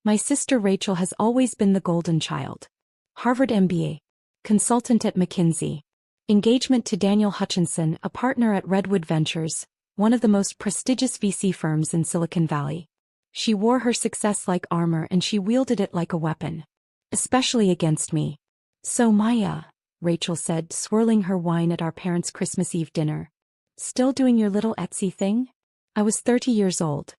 My sister Rachel has always been the golden child. Harvard MBA. Consultant at McKinsey. Engagement to Daniel Hutchinson, a partner at Redwood Ventures, one of the most prestigious VC firms in Silicon Valley. She wore her success like armor and she wielded it like a weapon. Especially against me. So Maya, Rachel said, swirling her wine at our parents' Christmas Eve dinner. Still doing your little Etsy thing? I was 30 years old.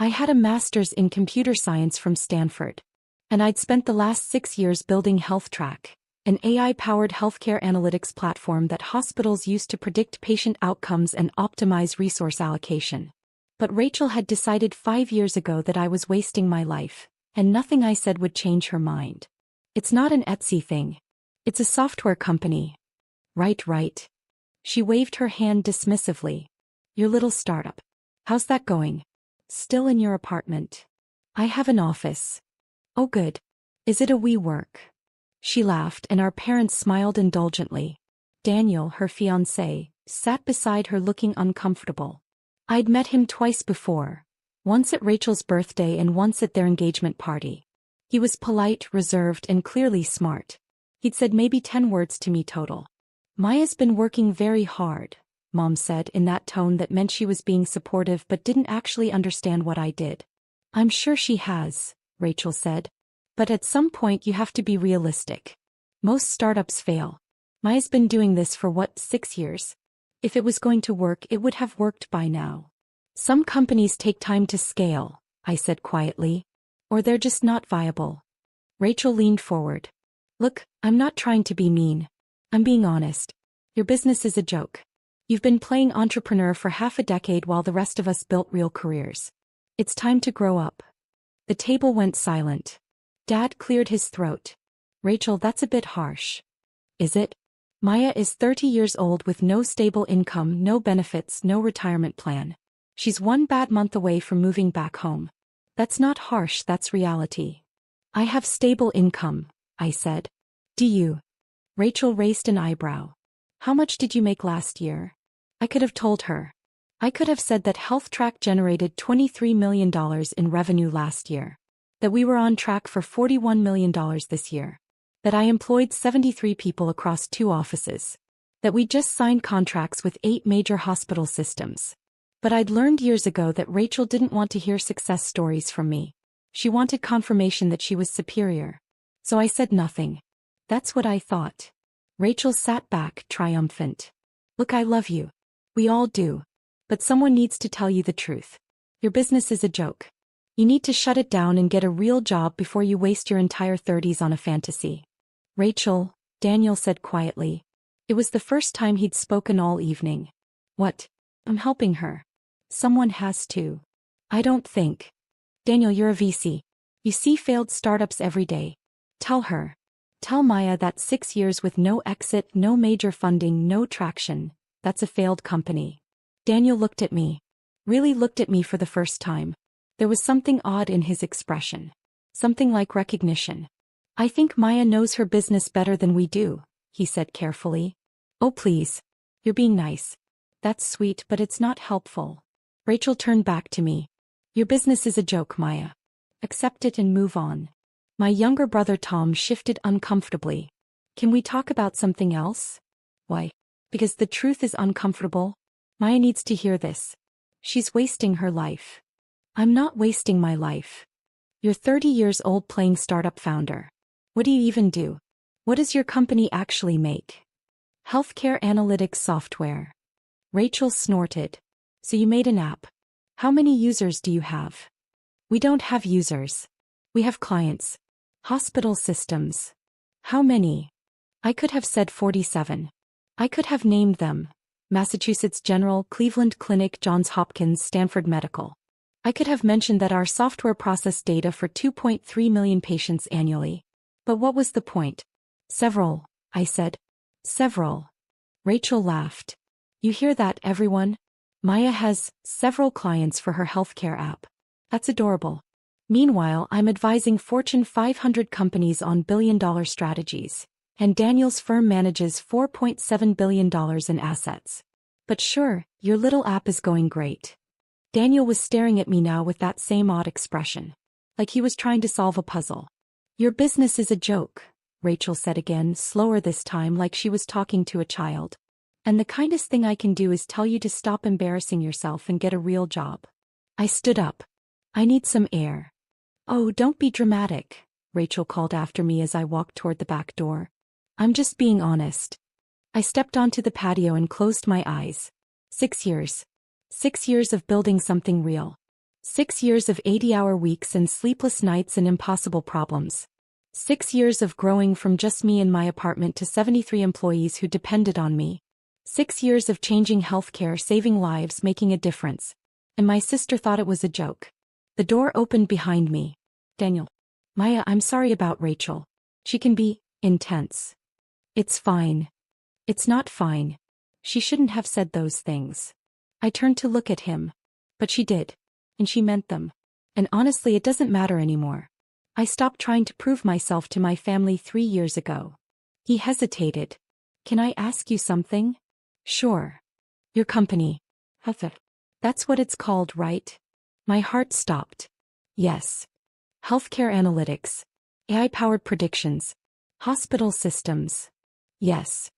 I had a master's in computer science from Stanford. And I'd spent the last 6 years building HealthTrack, an AI-powered healthcare analytics platform that hospitals use to predict patient outcomes and optimize resource allocation. But Rachel had decided 5 years ago that I was wasting my life, and nothing I said would change her mind. It's not an Etsy thing. It's a software company. Right. She waved her hand dismissively. Your little startup. How's that going? Still in your apartment? I have an office. Oh good. Is it a WeWork? She laughed and our parents smiled indulgently. Daniel, her fiancé, sat beside her looking uncomfortable. I'd met him twice before. Once at Rachel's birthday and once at their engagement party. He was polite, reserved, and clearly smart. He'd said maybe 10 words to me total. Maya's been working very hard, Mom said in that tone that meant she was being supportive but didn't actually understand what I did. I'm sure she has, Rachel said. But at some point you have to be realistic. Most startups fail. Maya's been doing this for 6 years? If it was going to work, it would have worked by now. Some companies take time to scale, I said quietly. Or they're just not viable. Rachel leaned forward. Look, I'm not trying to be mean. I'm being honest. Your business is a joke. You've been playing entrepreneur for half a decade while the rest of us built real careers. It's time to grow up. The table went silent. Dad cleared his throat. Rachel, that's a bit harsh. Is it? Maya is 30 years old with no stable income, no benefits, no retirement plan. She's 1 bad month away from moving back home. That's not harsh, that's reality. I have stable income, I said. Do you? Rachel raised an eyebrow. How much did you make last year? I could have told her. I could have said that HealthTrack generated $23 million in revenue last year. That we were on track for $41 million this year. That I employed 73 people across 2 offices. That we just signed contracts with 8 major hospital systems. But I'd learned years ago that Rachel didn't want to hear success stories from me. She wanted confirmation that she was superior. So I said nothing. That's what I thought. Rachel sat back, triumphant. Look, I love you. We all do. But someone needs to tell you the truth. Your business is a joke. You need to shut it down and get a real job before you waste your entire 30s on a fantasy. Rachel, Daniel said quietly. It was the first time he'd spoken all evening. What? I'm helping her. Someone has to. I don't think. Daniel, you're a VC. You see failed startups every day. Tell her. Tell Maya that 6 years with no exit, no major funding, no traction. That's a failed company. Daniel looked at me. Really looked at me for the first time. There was something odd in his expression. Something like recognition. I think Maya knows her business better than we do, he said carefully. Oh please. You're being nice. That's sweet, but it's not helpful. Rachel turned back to me. Your business is a joke, Maya. Accept it and move on. My younger brother Tom shifted uncomfortably. Can we talk about something else? Why? Because the truth is uncomfortable. Maya needs to hear this. She's wasting her life. I'm not wasting my life. You're 30 years old playing startup founder. What do you even do? What does your company actually make? Healthcare analytics software. Rachel snorted. So you made an app. How many users do you have? We don't have users. We have clients. Hospital systems. How many? I could have said 47. I could have named them. Massachusetts General, Cleveland Clinic, Johns Hopkins, Stanford Medical. I could have mentioned that our software processed data for 2.3 million patients annually. But what was the point? Several, I said. Several. Rachel laughed. You hear that, everyone? Maya has several clients for her healthcare app. That's adorable. Meanwhile, I'm advising Fortune 500 companies on billion-dollar strategies, and Daniel's firm manages $4.7 billion in assets. But sure, your little app is going great. Daniel was staring at me now with that same odd expression. like he was trying to solve a puzzle. Your business is a joke, Rachel said again, slower this time, like she was talking to a child. And the kindest thing I can do is tell you to stop embarrassing yourself and get a real job. I stood up. I need some air. Oh, don't be dramatic, Rachel called after me as I walked toward the back door. I'm just being honest. I stepped onto the patio and closed my eyes. 6 years. 6 years of building something real. 6 years of 80-hour weeks and sleepless nights and impossible problems. 6 years of growing from just me in my apartment to 73 employees who depended on me. 6 years of changing healthcare, saving lives, making a difference. And my sister thought it was a joke. The door opened behind me. Daniel. Maya, I'm sorry about Rachel. She can be intense. It's fine. It's not fine. She shouldn't have said those things. I turned to look at him. But she did. And she meant them. And honestly, it doesn't matter anymore. I stopped trying to prove myself to my family 3 years ago. He hesitated. Can I ask you something? Sure. Your company. That's what it's called, right? My heart stopped. Yes. Healthcare analytics. AI-powered predictions. Hospital systems. Yes.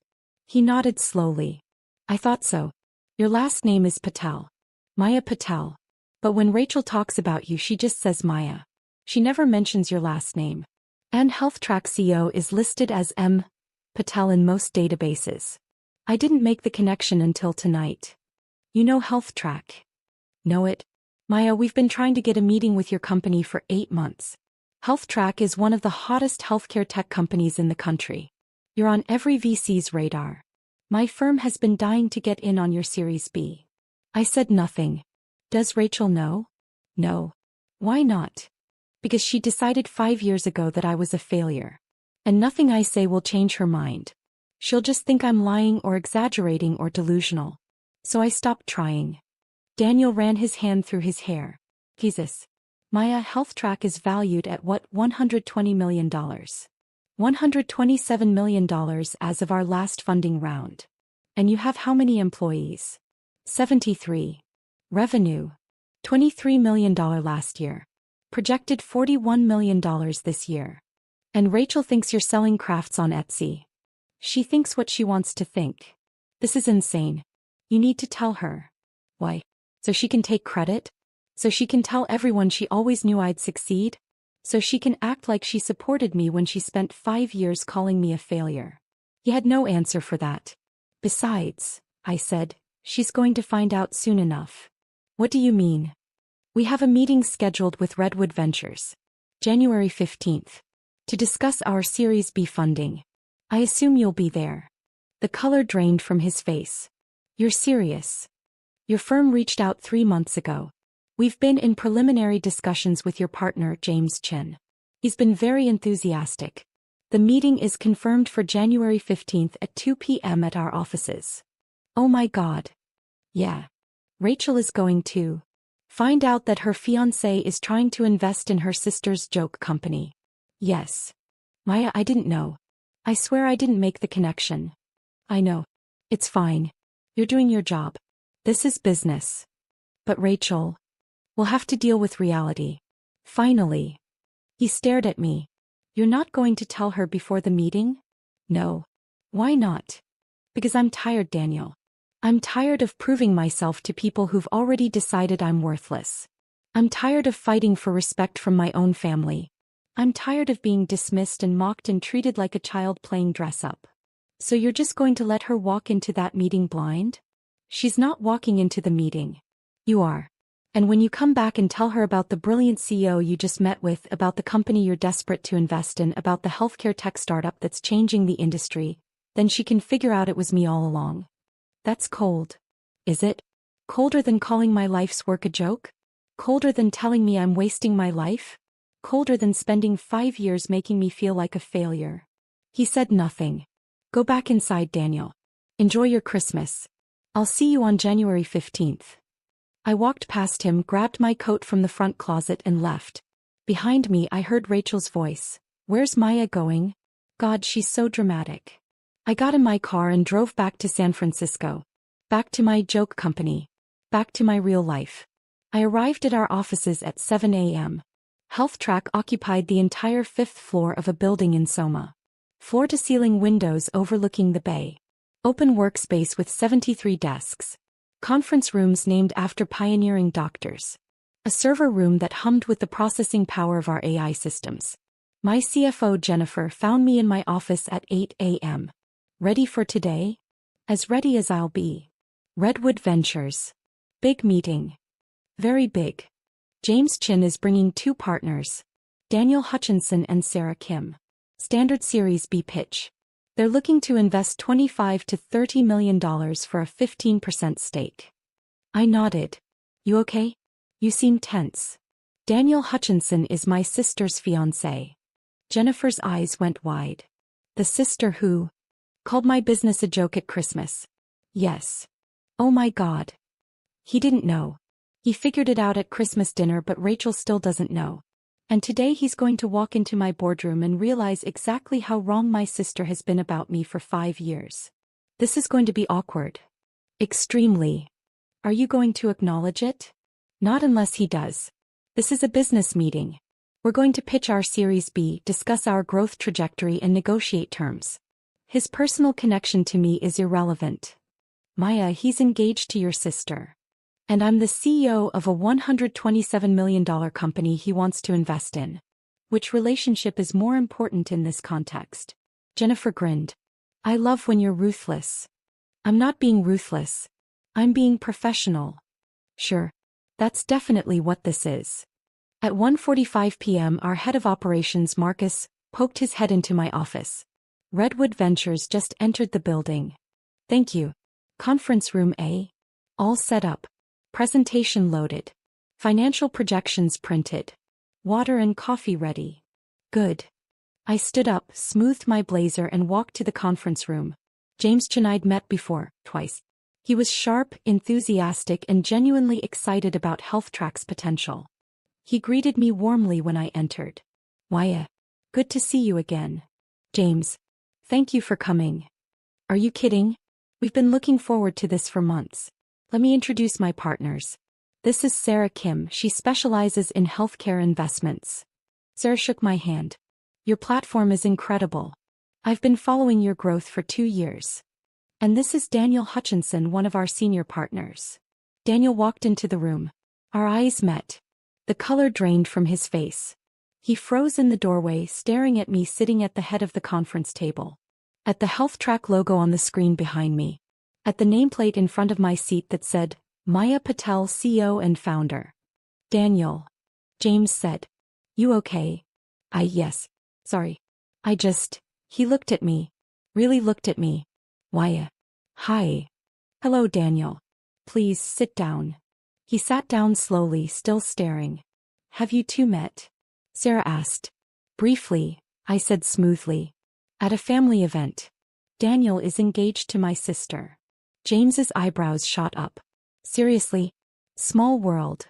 He nodded slowly. I thought so. Your last name is Patel. Maya Patel. But when Rachel talks about you, she just says Maya. She never mentions your last name. And HealthTrack CEO is listed as M. Patel in most databases. I didn't make the connection until tonight. You know HealthTrack? Know it? Maya, we've been trying to get a meeting with your company for 8 months. HealthTrack is one of the hottest healthcare tech companies in the country. You're on every VC's radar. My firm has been dying to get in on your Series B. I said nothing. Does Rachel know? No. Why not? Because she decided 5 years ago that I was a failure. And nothing I say will change her mind. She'll just think I'm lying or exaggerating or delusional. So I stopped trying. Daniel ran his hand through his hair. Jesus. Maya, HealthTrack is valued at what, $120 million. $127 million as of our last funding round. And you have how many employees? 73. Revenue. $23 million last year. Projected $41 million this year. And Rachel thinks you're selling crafts on Etsy. She thinks what she wants to think. This is insane. You need to tell her. Why? So she can take credit? So she can tell everyone she always knew I'd succeed? So she can act like she supported me when she spent 5 years calling me a failure. He had no answer for that. Besides, I said, she's going to find out soon enough. What do you mean? We have a meeting scheduled with Redwood Ventures. January 15th. To discuss our Series B funding. I assume you'll be there. The color drained from his face. You're serious. Your firm reached out 3 months ago. We've been in preliminary discussions with your partner, James Chin. He's been very enthusiastic. The meeting is confirmed for January 15th at 2 p.m. at our offices. Oh my God. Yeah. Rachel is going to find out that her fiancé is trying to invest in her sister's joke company. Yes. Maya, I didn't know. I swear I didn't make the connection. I know. It's fine. You're doing your job. This is business. But Rachel, we'll have to deal with reality. Finally. He stared at me. You're not going to tell her before the meeting? No. Why not? Because I'm tired, Daniel. I'm tired of proving myself to people who've already decided I'm worthless. I'm tired of fighting for respect from my own family. I'm tired of being dismissed and mocked and treated like a child playing dress-up. So you're just going to let her walk into that meeting blind? She's not walking into the meeting. You are. And when you come back and tell her about the brilliant CEO you just met with, about the company you're desperate to invest in, about the healthcare tech startup that's changing the industry, then she can figure out it was me all along. That's cold. Is it? Colder than calling my life's work a joke? Colder than telling me I'm wasting my life? Colder than spending 5 years making me feel like a failure? He said nothing. Go back inside, Daniel. Enjoy your Christmas. I'll see you on January 15th. I walked past him, grabbed my coat from the front closet and left. Behind me I heard Rachel's voice. Where's Maya going? God, she's so dramatic. I got in my car and drove back to San Francisco. Back to my joke company. Back to my real life. I arrived at our offices at 7 a.m. HealthTrack occupied the entire fifth floor of a building in Soma. Floor-to-ceiling windows overlooking the bay. Open workspace with 73 desks. Conference rooms named after pioneering doctors. A server room that hummed with the processing power of our AI systems. My CFO Jennifer found me in my office at 8 a.m. Ready for today? As ready as I'll be. Redwood Ventures. Big meeting. Very big. James Chin is bringing 2 partners. Daniel Hutchinson and Sarah Kim. Standard Series B pitch. They're looking to invest $25 to $30 million for a 15% stake. I nodded. You okay? You seem tense. Daniel Hutchinson is my sister's fiancé. Jennifer's eyes went wide. The sister who called my business a joke at Christmas. Yes. Oh my God. He didn't know. He figured it out at Christmas dinner, but Rachel still doesn't know. And today he's going to walk into my boardroom and realize exactly how wrong my sister has been about me for 5 years. This is going to be awkward. Extremely. Are you going to acknowledge it? Not unless he does. This is a business meeting. We're going to pitch our Series B, discuss our growth trajectory and negotiate terms. His personal connection to me is irrelevant. Maya, he's engaged to your sister. And I'm the CEO of a $127 million company he wants to invest in. Which relationship is more important in this context? Jennifer grinned. I love when you're ruthless. I'm not being ruthless. I'm being professional. Sure. That's definitely what this is. At 1:45 p.m. our head of operations Marcus poked his head into my office. Redwood Ventures just entered the building. Thank you. Conference room A. All set up. Presentation loaded. Financial projections printed. Water and coffee ready. Good. I stood up, smoothed my blazer and walked to the conference room. James Chin I'd met before, twice. He was sharp, enthusiastic and genuinely excited about HealthTrack's potential. He greeted me warmly when I entered. Waya. Good to see you again. James. Thank you for coming. Are you kidding? We've been looking forward to this for months. Let me introduce my partners. This is Sarah Kim. She specializes in healthcare investments. Sarah shook my hand. Your platform is incredible. I've been following your growth for 2 years. And this is Daniel Hutchinson, one of our senior partners. Daniel walked into the room. Our eyes met. The color drained from his face. He froze in the doorway, staring at me sitting at the head of the conference table. At the HealthTrack logo on the screen behind me. At the nameplate in front of my seat that said, Maya Patel, CEO and founder. Daniel. James said. You okay? Yes. Sorry. He looked at me. Really looked at me. Maya. Hi. Hello, Daniel. Please sit down. He sat down slowly, still staring. Have you two met? Sarah asked. Briefly, I said smoothly. At a family event. Daniel is engaged to my sister. James's eyebrows shot up. Seriously? Small world.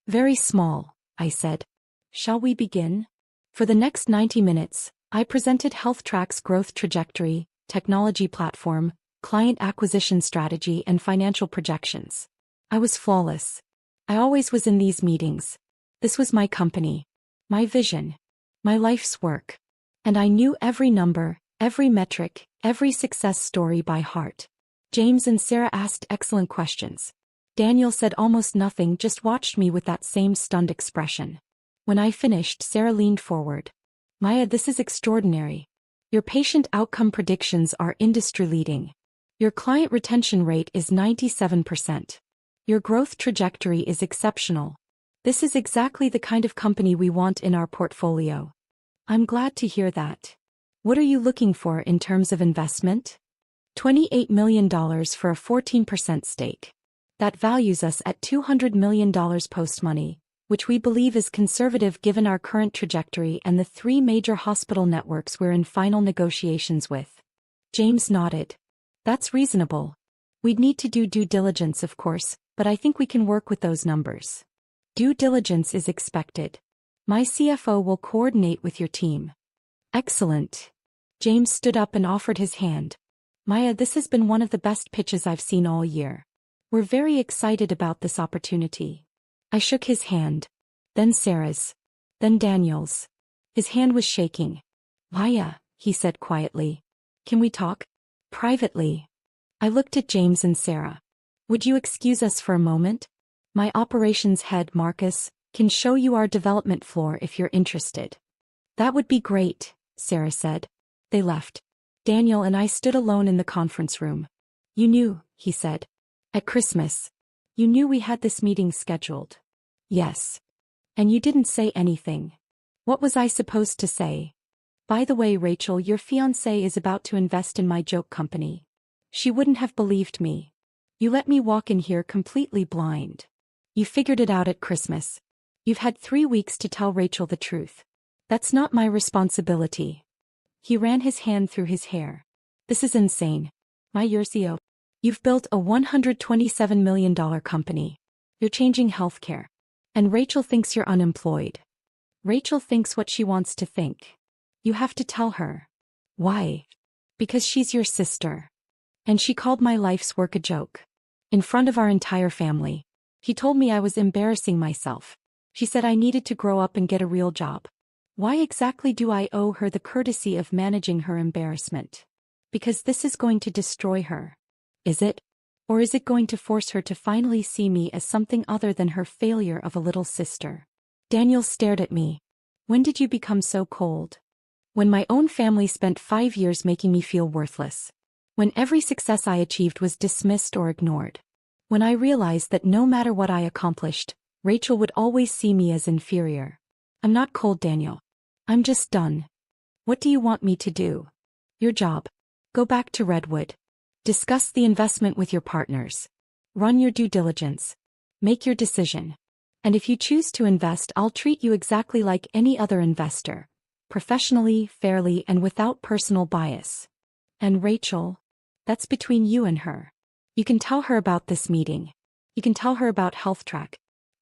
Very small, I said. Shall we begin? For the next 90 minutes, I presented HealthTrack's growth trajectory, technology platform, client acquisition strategy and financial projections. I was flawless. I always was in these meetings. This was my company. My vision. My life's work. And I knew every number, every metric, every success story by heart. James and Sarah asked excellent questions. Daniel said almost nothing, just watched me with that same stunned expression. When I finished, Sarah leaned forward. Maya, this is extraordinary. Your patient outcome predictions are industry-leading. Your client retention rate is 97%. Your growth trajectory is exceptional. This is exactly the kind of company we want in our portfolio. I'm glad to hear that. What are you looking for in terms of investment? $28 million for a 14% stake. That values us at $200 million post-money, which we believe is conservative given our current trajectory and the 3 major hospital networks we're in final negotiations with. James nodded. That's reasonable. We'd need to do due diligence, of course, but I think we can work with those numbers. Due diligence is expected. My CFO will coordinate with your team. Excellent. James stood up and offered his hand. Maya, this has been one of the best pitches I've seen all year. We're very excited about this opportunity. I shook his hand. Then Sarah's. Then Daniel's. His hand was shaking. Maya, he said quietly. Can we talk? Privately. I looked at James and Sarah. Would you excuse us for a moment? My operations head, Marcus, can show you our development floor if you're interested. That would be great, Sarah said. They left. Daniel and I stood alone in the conference room. You knew, he said. At Christmas. You knew we had this meeting scheduled. Yes. And you didn't say anything. What was I supposed to say? By the way, Rachel, your fiancé is about to invest in my joke company. She wouldn't have believed me. You let me walk in here completely blind. You figured it out at Christmas. You've had 3 weeks to tell Rachel the truth. That's not my responsibility. He ran his hand through his hair. This is insane. My CEO. You've built a $127 million company. You're changing healthcare. And Rachel thinks you're unemployed. Rachel thinks what she wants to think. You have to tell her. Why? Because she's your sister. And she called my life's work a joke. In front of our entire family. She told me I was embarrassing myself. She said I needed to grow up and get a real job. Why exactly do I owe her the courtesy of managing her embarrassment? Because this is going to destroy her. Is it? Or is it going to force her to finally see me as something other than her failure of a little sister? Daniel stared at me. When did you become so cold? When my own family spent 5 years making me feel worthless. When every success I achieved was dismissed or ignored. When I realized that no matter what I accomplished, Rachel would always see me as inferior. I'm not cold, Daniel. I'm just done. What do you want me to do? Your job. Go back to Redwood. Discuss the investment with your partners. Run your due diligence. Make your decision. And if you choose to invest, I'll treat you exactly like any other investor. Professionally, fairly, and without personal bias. And Rachel? That's between you and her. You can tell her about this meeting. You can tell her about HealthTrack.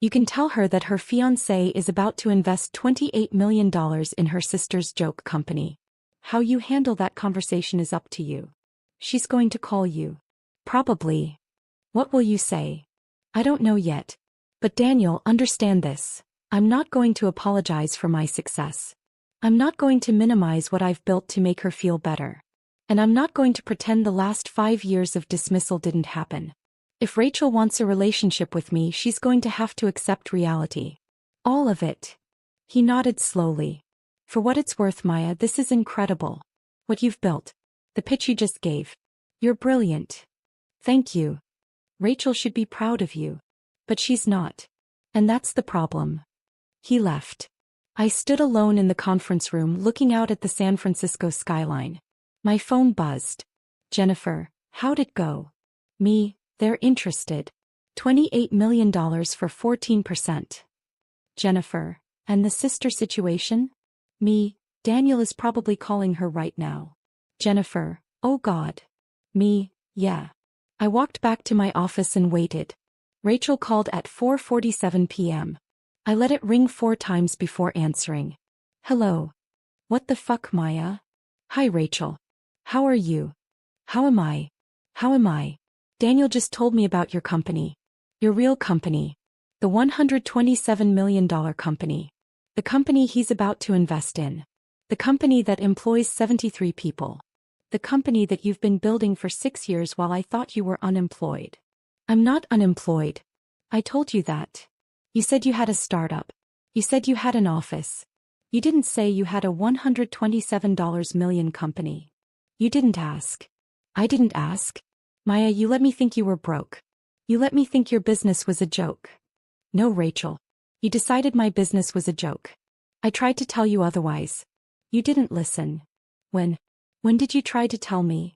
You can tell her that her fiancé is about to invest $28 million in her sister's joke company. How you handle that conversation is up to you. She's going to call you. Probably. What will you say? I don't know yet. But Daniel, understand this. I'm not going to apologize for my success. I'm not going to minimize what I've built to make her feel better. And I'm not going to pretend the last 5 years of dismissal didn't happen. If Rachel wants a relationship with me, she's going to have to accept reality. All of it. He nodded slowly. For what it's worth, Maya, this is incredible. What you've built. The pitch you just gave. You're brilliant. Thank you. Rachel should be proud of you. But she's not. And that's the problem. He left. I stood alone in the conference room looking out at the San Francisco skyline. My phone buzzed. Jennifer, how'd it go? Me, they're interested. $28 million for 14%. Jennifer, and the sister situation? Me, Daniel is probably calling her right now. Jennifer, oh God. Me, yeah. I walked back to my office and waited. Rachel called at 4:47 p.m. I let it ring 4 times before answering. Hello. What the fuck, Maya? Hi, Rachel. How are you? How am I? How am I? Daniel just told me about your company. Your real company. The $127 million company. The company he's about to invest in. The company that employs 73 people. The company that you've been building for 6 years while I thought you were unemployed. I'm not unemployed. I told you that. You said you had a startup. You said you had an office. You didn't say you had a $127 million company. You didn't ask. I didn't ask. Maya, you let me think you were broke. You let me think your business was a joke. No, Rachel. You decided my business was a joke. I tried to tell you otherwise. You didn't listen. When did you try to tell me?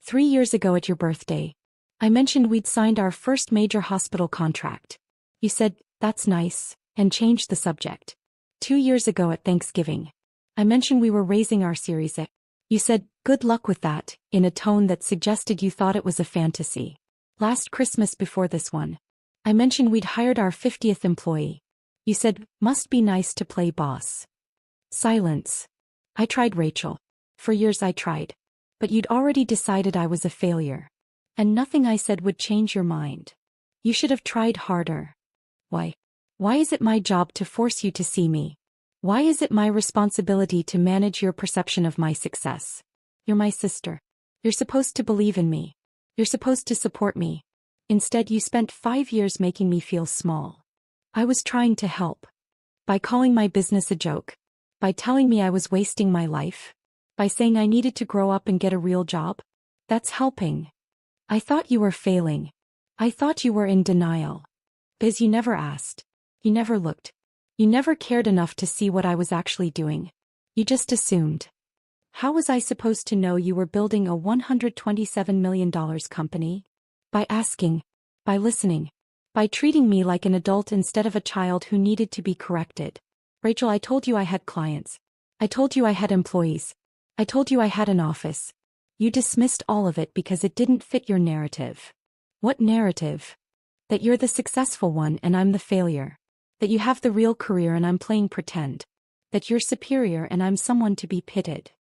3 years ago at your birthday. I mentioned we'd signed our first major hospital contract. You said, that's nice, and changed the subject. 2 years ago at Thanksgiving. I mentioned we were raising our Series A. You said, good luck with that, in a tone that suggested you thought it was a fantasy. Last Christmas before this one. I mentioned we'd hired our 50th employee. You said, must be nice to play boss. Silence. I tried, Rachel. For years I tried. But you'd already decided I was a failure. And nothing I said would change your mind. You should have tried harder. Why? Why is it my job to force you to see me? Why is it my responsibility to manage your perception of my success? You're my sister. You're supposed to believe in me. You're supposed to support me. Instead, you spent 5 years making me feel small. I was trying to help. By calling my business a joke. By telling me I was wasting my life. By saying I needed to grow up and get a real job. That's helping. I thought you were failing. I thought you were in denial. Biz, you never asked. You never looked. You never cared enough to see what I was actually doing. You just assumed. How was I supposed to know you were building a $127 million company? By asking. By listening. By treating me like an adult instead of a child who needed to be corrected. Rachel, I told you I had clients. I told you I had employees. I told you I had an office. You dismissed all of it because it didn't fit your narrative. What narrative? That you're the successful one and I'm the failure. That you have the real career and I'm playing pretend. That you're superior and I'm someone to be pitied.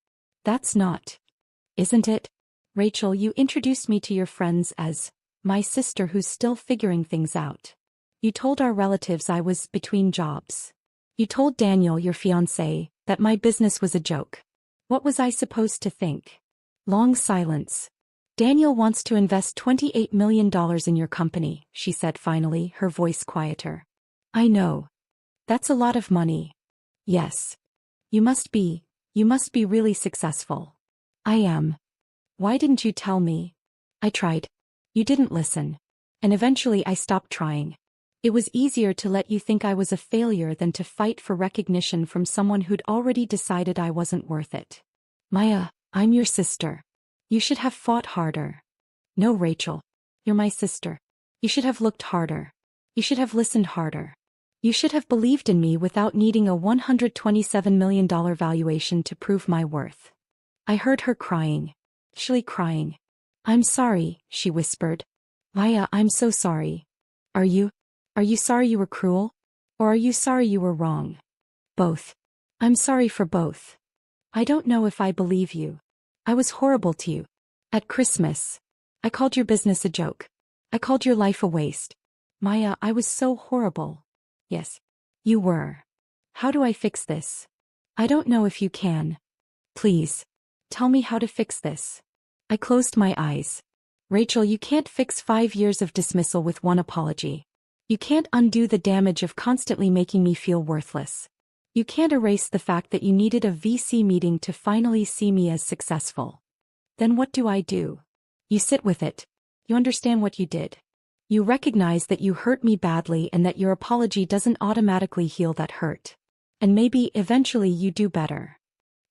That's not. Isn't it? Rachel, you introduced me to your friends as my sister who's still figuring things out. You told our relatives I was between jobs. You told Daniel, your fiancé, that my business was a joke. What was I supposed to think? Long silence. Daniel wants to invest $28 million in your company, she said finally, her voice quieter. I know. That's a lot of money. Yes. You must be really successful. I am. Why didn't you tell me? I tried. You didn't listen. And eventually I stopped trying. It was easier to let you think I was a failure than to fight for recognition from someone who'd already decided I wasn't worth it. Maya, I'm your sister. You should have fought harder. No, Rachel. You're my sister. You should have looked harder. You should have listened harder. You should have believed in me without needing a $127 million valuation to prove my worth. I heard her crying. Actually crying. I'm sorry, she whispered. Maya, I'm so sorry. Are you sorry you were cruel? Or are you sorry you were wrong? Both. I'm sorry for both. I don't know if I believe you. I was horrible to you. At Christmas. I called your business a joke. I called your life a waste. Maya, I was so horrible. Yes. You were. How do I fix this? I don't know if you can. Please. Tell me how to fix this. I closed my eyes. Rachel, you can't fix 5 years of dismissal with one apology. You can't undo the damage of constantly making me feel worthless. You can't erase the fact that you needed a VC meeting to finally see me as successful. Then what do? You sit with it. You understand what you did. You recognize that you hurt me badly and that your apology doesn't automatically heal that hurt. And maybe eventually you do better.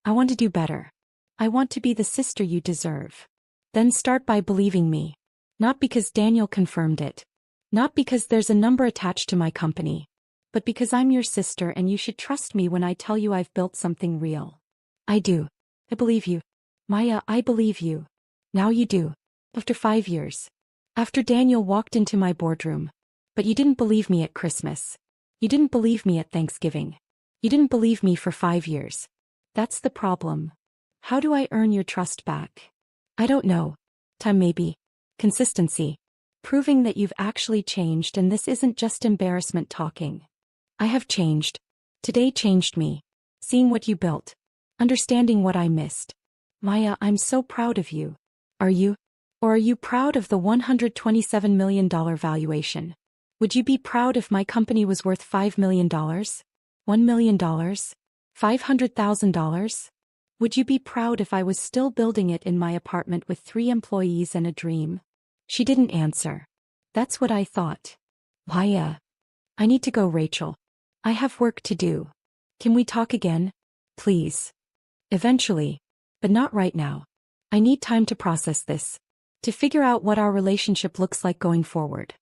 I want to do better. I want to be the sister you deserve. Then start by believing me. Not because Daniel confirmed it. Not because there's a number attached to my company. But because I'm your sister and you should trust me when I tell you I've built something real. I do. I believe you. Maya, I believe you. Now you do. After 5 years. After Daniel walked into my boardroom. But you didn't believe me at Christmas. You didn't believe me at Thanksgiving. You didn't believe me for 5 years. That's the problem. How do I earn your trust back? I don't know. Time maybe. Consistency. Proving that you've actually changed and this isn't just embarrassment talking. I have changed. Today changed me. Seeing what you built. Understanding what I missed. Maya, I'm so proud of you. Are you? Or are you proud of the $127 million valuation? Would you be proud if my company was worth $5 million? $1 million? $500,000? Would you be proud if I was still building it in my apartment with 3 employees and a dream? She didn't answer. That's what I thought. Maya. I need to go, Rachel. I have work to do. Can we talk again? Please. Eventually. But not right now. I need time to process this. To figure out what our relationship looks like going forward.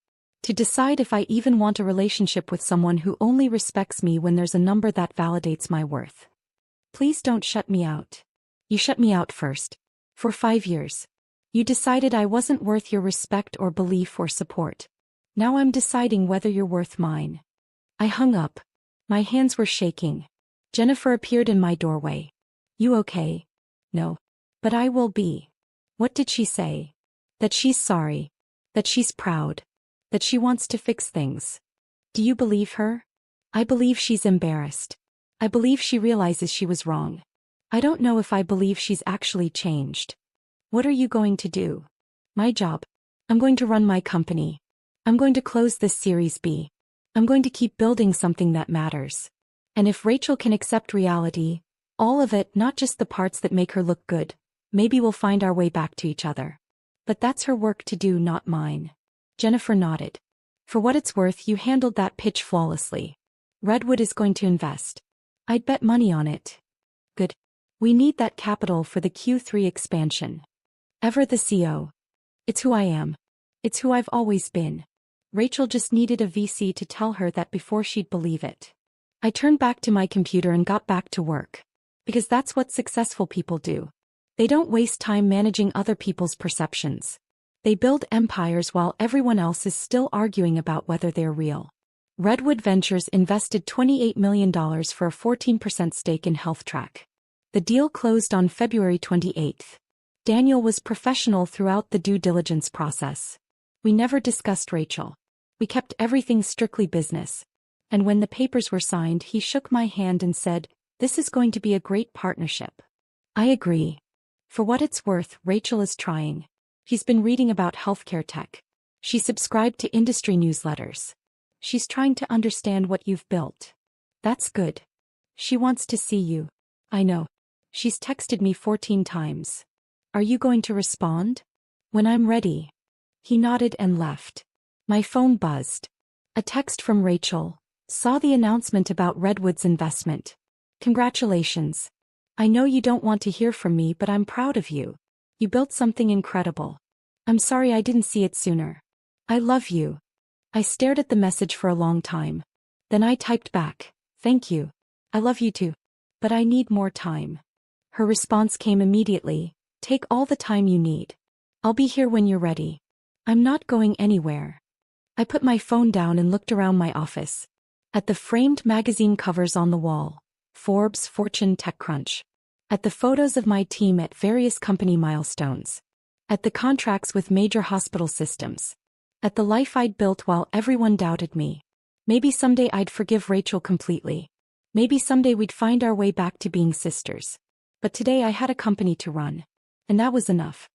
To decide if I even want a relationship with someone who only respects me when there's a number that validates my worth. Please don't shut me out. You shut me out first. For 5 years. You decided I wasn't worth your respect or belief or support. Now I'm deciding whether you're worth mine. I hung up. My hands were shaking. Jennifer appeared in my doorway. You okay? No. But I will be. What did she say? That she's sorry. That she's proud. That she wants to fix things. Do you believe her? I believe she's embarrassed. I believe she realizes she was wrong. I don't know if I believe she's actually changed. What are you going to do? My job. I'm going to run my company. I'm going to close this Series B. I'm going to keep building something that matters. And if Rachel can accept reality, all of it, not just the parts that make her look good, maybe we'll find our way back to each other. But that's her work to do, not mine. Jennifer nodded. For what it's worth, you handled that pitch flawlessly. Redwood is going to invest. I'd bet money on it. Good. We need that capital for the Q3 expansion. Ever the CO. It's who I am. It's who I've always been. Rachel just needed a VC to tell her that before she'd believe it. I turned back to my computer and got back to work. Because that's what successful people do. They don't waste time managing other people's perceptions. They build empires while everyone else is still arguing about whether they're real. Redwood Ventures invested $28 million for a 14% stake in HealthTrack. The deal closed on February 28. Daniel was professional throughout the due diligence process. We never discussed Rachel. We kept everything strictly business. And when the papers were signed, he shook my hand and said, "This is going to be a great partnership." I agree. For what it's worth, Rachel is trying. She's been reading about healthcare tech. She subscribed to industry newsletters. She's trying to understand what you've built. That's good. She wants to see you. I know. She's texted me 14 times. Are you going to respond? When I'm ready. He nodded and left. My phone buzzed. A text from Rachel. Saw the announcement about Redwood's investment. Congratulations. I know you don't want to hear from me, but I'm proud of you. You built something incredible. I'm sorry I didn't see it sooner. I love you. I stared at the message for a long time. Then I typed back, "Thank you. I love you too. But I need more time." Her response came immediately, "Take all the time you need. I'll be here when you're ready. I'm not going anywhere." I put my phone down and looked around my office. At the framed magazine covers on the wall, Forbes, Fortune, TechCrunch. At the photos of my team at various company milestones. At the contracts with major hospital systems. At the life I'd built while everyone doubted me. Maybe someday I'd forgive Rachel completely. Maybe someday we'd find our way back to being sisters. But today I had a company to run. And that was enough.